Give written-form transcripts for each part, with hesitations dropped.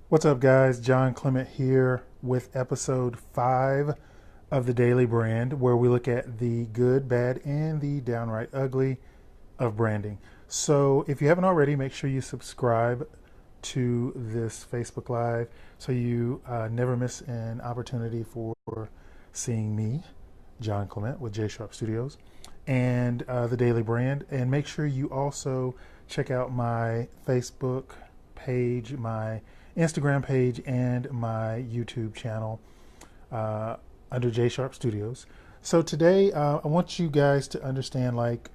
What's up, guys? John Clement here with episode 5 of the Daily Brand, where we look at the good, bad, and the downright ugly of branding. So, if you haven't already, make sure you subscribe to this Facebook Live so you never miss an opportunity for seeing me, John Clement, with J Sharp Studios, and the Daily Brand. And make sure you also check out my Facebook page, my Instagram page, and my YouTube channel under J Sharp Studios. So today, I want you guys to understand, like,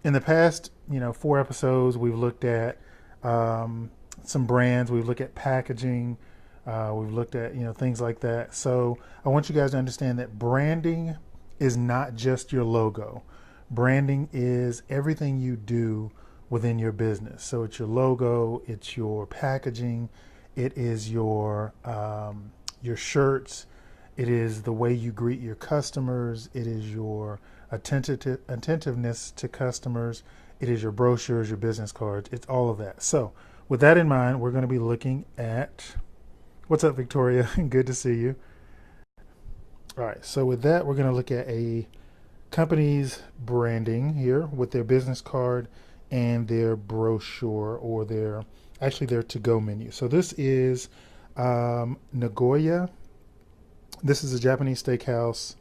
in the past, 4 episodes, we've looked at some brands, we've looked at packaging, we've looked at, things like that. So I want you guys to understand that branding is not just your logo. Branding is everything you do within your business. So it's your logo, it's your packaging, it is your shirts, it is the way you greet your customers, it is your attentiveness to customers, it is your brochures, your business cards, it's all of that. So with that in mind, we're going to be looking at, what's up, Victoria? Good to see you. All right, so with that, we're going to look at a company's branding here with their business card and their brochure, or their to-go menu. So this is Nagoya. This is a Japanese steakhouse,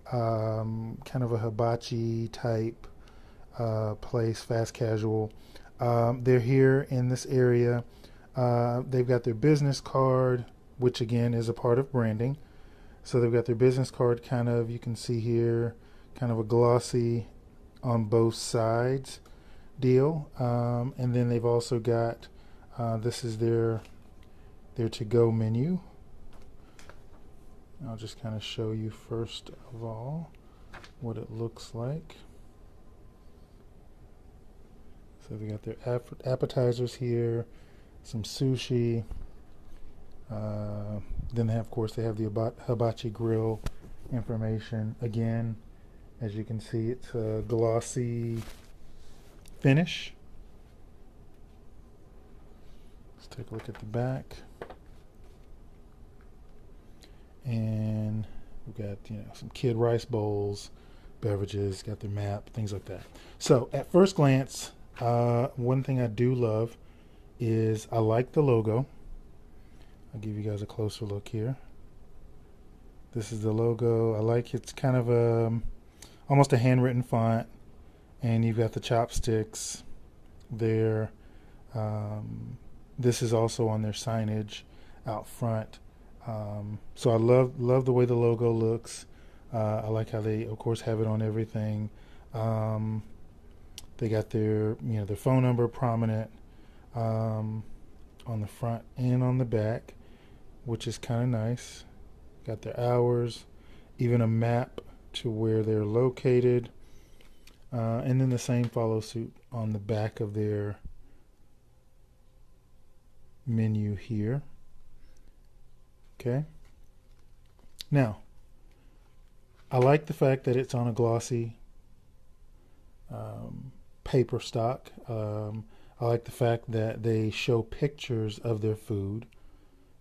kind of a hibachi type place, fast casual. They're here in this area. They've got their business card, which again is a part of branding. So they've got their business card, kind of, you can see here, kind of a glossy on both sides deal. And then they've also got, this is their to-go menu. I'll just kind of show you first of all what it looks like. So they got their appetizers here, some sushi. Then of course they have the hibachi grill information. Again, as you can see, it's a glossy finish. Let's take a look at the back. And we've got, some kid rice bowls, beverages, got their map, things like that. So at first glance, one thing I do love is I like the logo. I'll give you guys a closer look here. This is the logo. I like it's kind of almost a handwritten font, and you've got the chopsticks there. This is also on their signage out front. So I love the way the logo looks. I like how they, of course, have it on everything. They got their phone number prominent on the front and on the back, which is kind of nice. Got their hours, even a map to where they're located, and then the same follow suit on the back of their menu here. Okay. Now, I like the fact that it's on a glossy paper stock. I like the fact that they show pictures of their food.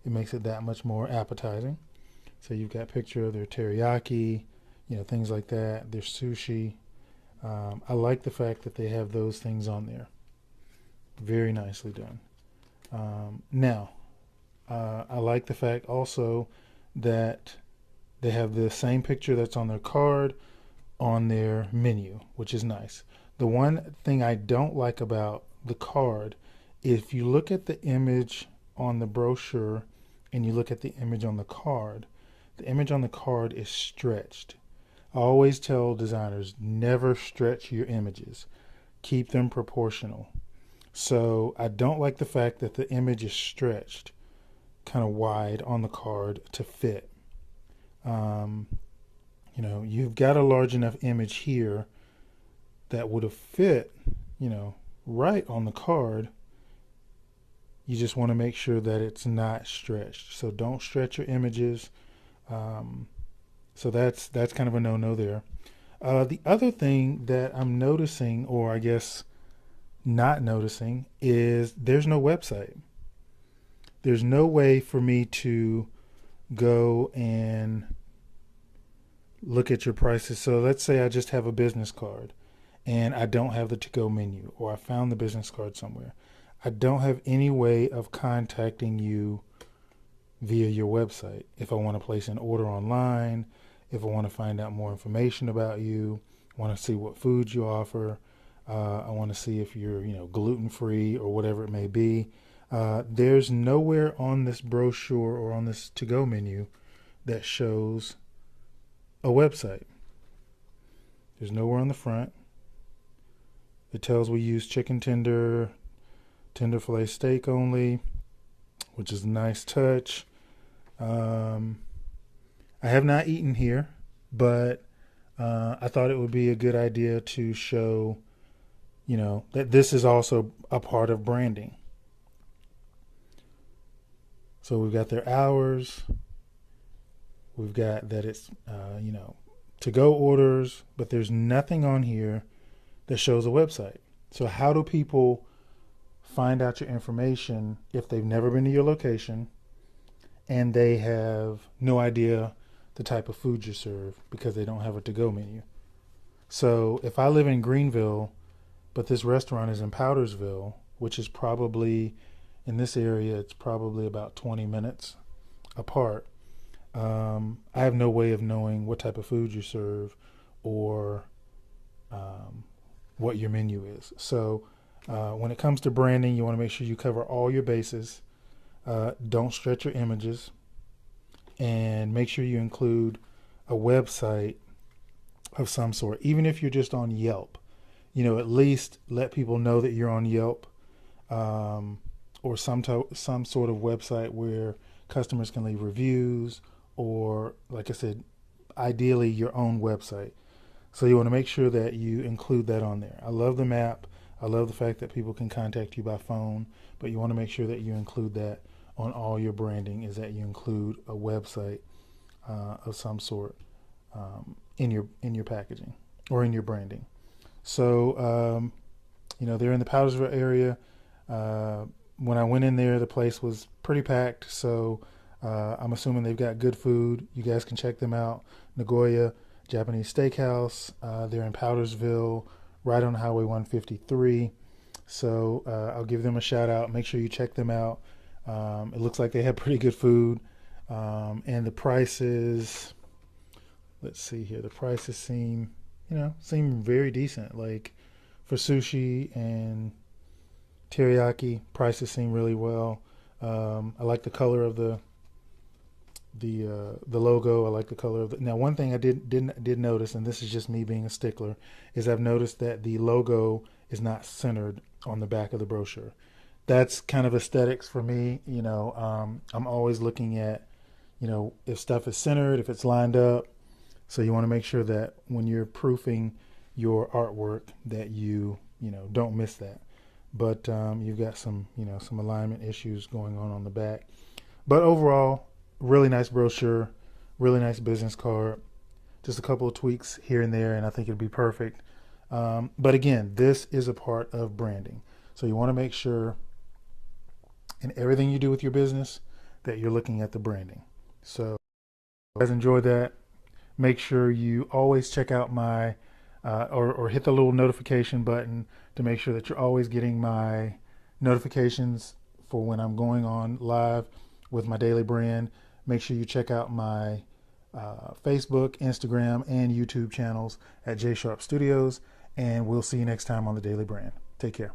It makes it that much more appetizing. So you've got a picture of their teriyaki, things like that, their sushi. I like the fact that they have those things on there. Very nicely done. Now, I like the fact also that they have the same picture that's on their card on their menu, which is nice. The one thing I don't like about the card, if you look at the image on the brochure and you look at the image on the card is stretched. I always tell designers, never stretch your images. Keep them proportional. So I don't like the fact that the image is stretched kind of wide on the card to fit. You've got a large enough image here that would have fit, right on the card. You just want to make sure that it's not stretched. So don't stretch your images. So that's kind of a no-no there. The other thing that I'm noticing, or I guess not noticing, is there's no website. there's no way for me to go and look at your prices. So let's say I just have a business card and I don't have the to-go menu, or I found the business card somewhere. I don't have any way of contacting you via your website. If I want to place an order online, if I want to find out more information about you, want to see what foods you offer, I want to see if you're, gluten-free or whatever it may be. There's nowhere on this brochure or on this to-go menu that shows a website. There's nowhere on the front. It tells we use chicken tender filet steak only, which is a nice touch. I have not eaten here, but I thought it would be a good idea to show, that this is also a part of branding. So we've got their hours. We've got that it's, to-go orders, but there's nothing on here that shows a website. So how do people find out your information if they've never been to your location and they have no idea the type of food you serve because they don't have a to-go menu? So if I live in Greenville, but this restaurant is in Powdersville, which is probably, in this area, it's probably about 20 minutes apart. I have no way of knowing what type of food you serve or what your menu is. So when it comes to branding, you want to make sure you cover all your bases. Don't stretch your images, and make sure you include a website of some sort. Even if you're just on Yelp, at least let people know that you're on Yelp, or some sort of website where customers can leave reviews, or, like I said, ideally your own website. So you want to make sure that you include that on there. I love the map. I love the fact that people can contact you by phone, but you want to make sure that you include that on all your branding, is that you include a website of some sort in your packaging or in your branding. So, they're in the Powdersville area. When I went in there, the place was pretty packed. So I'm assuming they've got good food. You guys can check them out. Nagoya Japanese Steakhouse. They're in Powdersville, right on Highway 153. So I'll give them a shout out. Make sure you check them out. It looks like they have pretty good food. And the prices, let's see here. The prices seem very decent. Like for sushi and teriyaki, prices seem really well. I like the color of the logo. I like the color of now one thing I did notice, and this is just me being a stickler, is I've noticed that the logo is not centered on the back of the brochure. That's kind of aesthetics for me. I'm always looking at, if stuff is centered, if it's lined up. So you want to make sure that when you're proofing your artwork that you don't miss that. But you've got some alignment issues going on the back. But overall, really nice brochure, really nice business card. Just a couple of tweaks here and there, and I think it'd be perfect. But again, this is a part of branding. So you want to make sure in everything you do with your business that you're looking at the branding. So if you guys enjoy that, make sure you always check out my or hit the little notification button to make sure that you're always getting my notifications for when I'm going on live with my daily brand. Make sure you check out my Facebook, Instagram, and YouTube channels at J Sharp Studios, and we'll see you next time on the Daily Brand. Take care.